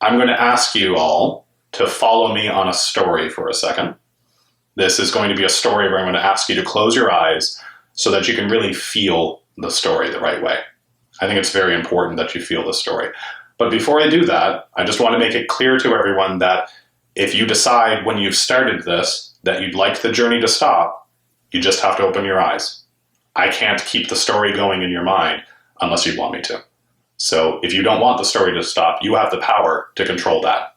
I'm going to ask you all to follow me on a story for a second. This is going to be a story where I'm going to ask you to close your eyes so that you can really feel the story the right way. I think it's very important that you feel the story. But before I do that, I just want to make it clear to everyone that if you decide when you've started this that you'd like the journey to stop, you just have to open your eyes. I can't keep the story going in your mind unless you want me to. So if you don't want the story to stop, you have the power to control that.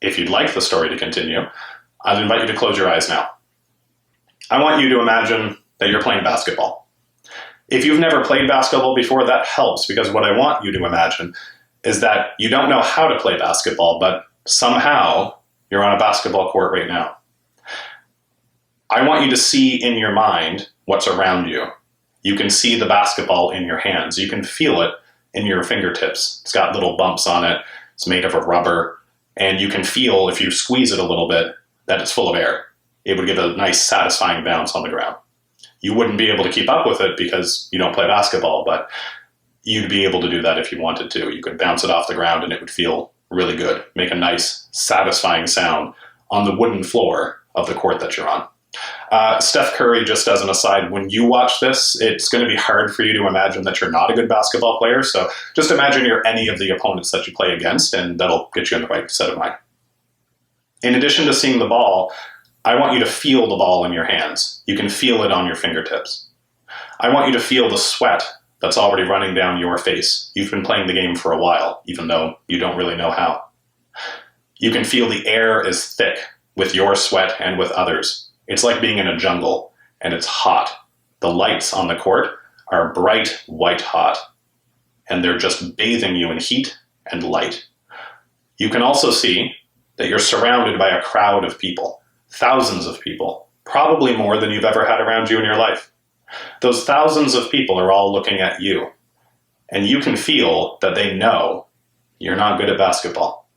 If you'd like the story to continue, I'd invite you to close your eyes now. I want you to imagine that you're playing basketball. If you've never played basketball before, that helps, because what I want you to imagine is that you don't know how to play basketball, but somehow you're on a basketball court right now. I want you to see in your mind what's around you. You can see the basketball in your hands. You can feel it in your fingertips. It's got little bumps on it. It's made of a rubber. And you can feel, if you squeeze it a little bit, that it's full of air. It would give a nice, satisfying bounce on the ground. You wouldn't be able to keep up with it because you don't play basketball, but you'd be able to do that if you wanted to. You could bounce it off the ground and it would feel really good, make a nice, satisfying sound on the wooden floor of the court that you're on. Steph Curry, just as an aside, when you watch this, it's going to be hard for you to imagine that you're not a good basketball player. So just imagine you're any of the opponents that you play against, and that'll get you in the right set of mind. In addition to seeing the ball, I want you to feel the ball in your hands. You can feel it on your fingertips. I want you to feel the sweat that's already running down your face. You've been playing the game for a while, even though you don't really know how. You can feel the air is thick with your sweat and with others. It's like being in a jungle, and it's hot. The lights on the court are bright white hot, and they're just bathing you in heat and light. You can also see that you're surrounded by a crowd of people, thousands of people, probably more than you've ever had around you in your life. Those thousands of people are all looking at you, and you can feel that they know you're not good at basketball.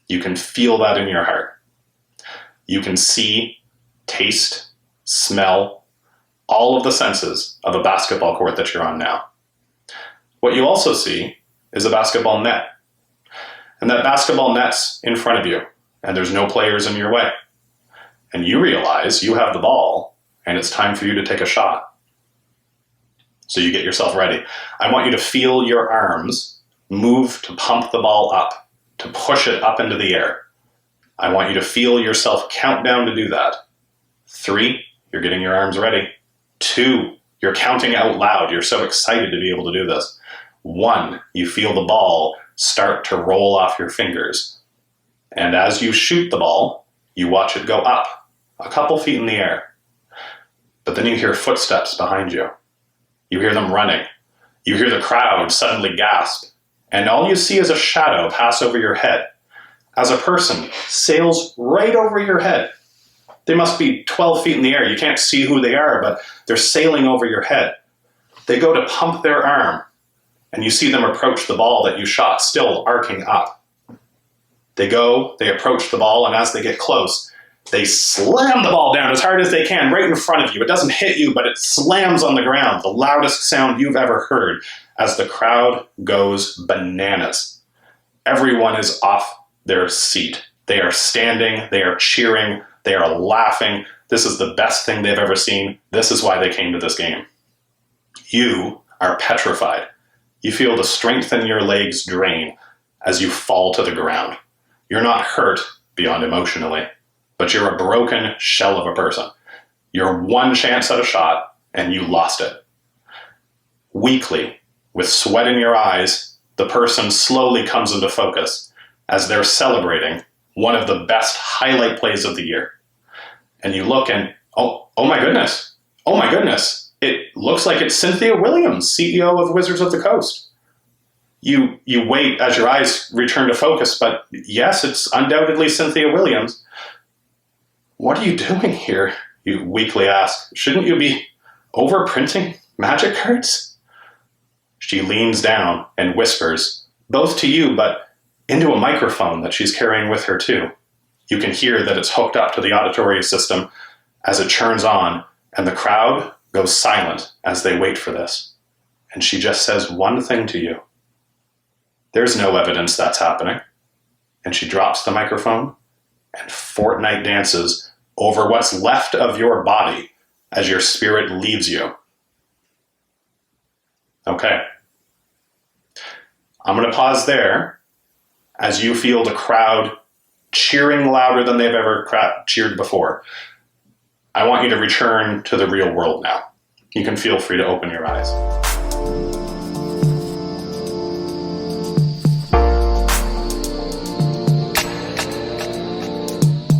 You can feel that in your heart. You can see, taste, smell, all of the senses of a basketball court that you're on now. What you also see is a basketball net. And that basketball net's in front of you, and there's no players in your way. And you realize you have the ball, and it's time for you to take a shot. So you get yourself ready. I want you to feel your arms move to pump the ball up, to push it up into the air. I want you to feel yourself count down to do that. 3, you're getting your arms ready. 2, you're counting out loud. You're so excited to be able to do this. 1, you feel the ball start to roll off your fingers. And as you shoot the ball, you watch it go up a couple feet in the air. But then you hear footsteps behind you. You hear them running. You hear the crowd suddenly gasp. And all you see is a shadow pass over your head as a person sails right over your head. They must be 12 feet in the air. You can't see who they are, but they're sailing over your head. They go to pump their arm, and you see them approach the ball that you shot, still arcing up. They approach the ball, and as they get close, they slam the ball down as hard as they can right in front of you. It doesn't hit you, but it slams on the ground, the loudest sound you've ever heard, as the crowd goes bananas. Everyone is off their seat. They are standing, they are cheering, they are laughing. This is the best thing they've ever seen. This is why they came to this game. You are petrified. You feel the strength in your legs drain as you fall to the ground. You're not hurt beyond emotionally, but you're a broken shell of a person. You're one chance at a shot, and you lost it. Weakly, with sweat in your eyes, the person slowly comes into focus as they're celebrating one of the best highlight plays of the year. And you look and, oh my goodness, it looks like it's Cynthia Williams, CEO of Wizards of the Coast. You wait as your eyes return to focus, but yes, it's undoubtedly Cynthia Williams. What are you doing here? You weakly ask. Shouldn't you be overprinting magic cards? She leans down and whispers, both to you, but into a microphone that she's carrying with her too. You can hear that it's hooked up to the auditory system as it churns on, and the crowd goes silent as they wait for this. And she just says one thing to you. There's no evidence that's happening. And she drops the microphone and Fortnite dances over what's left of your body as your spirit leaves you. Okay. I'm going to pause there as you feel the crowd cheering louder than they've ever cheered before. I want you to return to the real world now. You can feel free to open your eyes.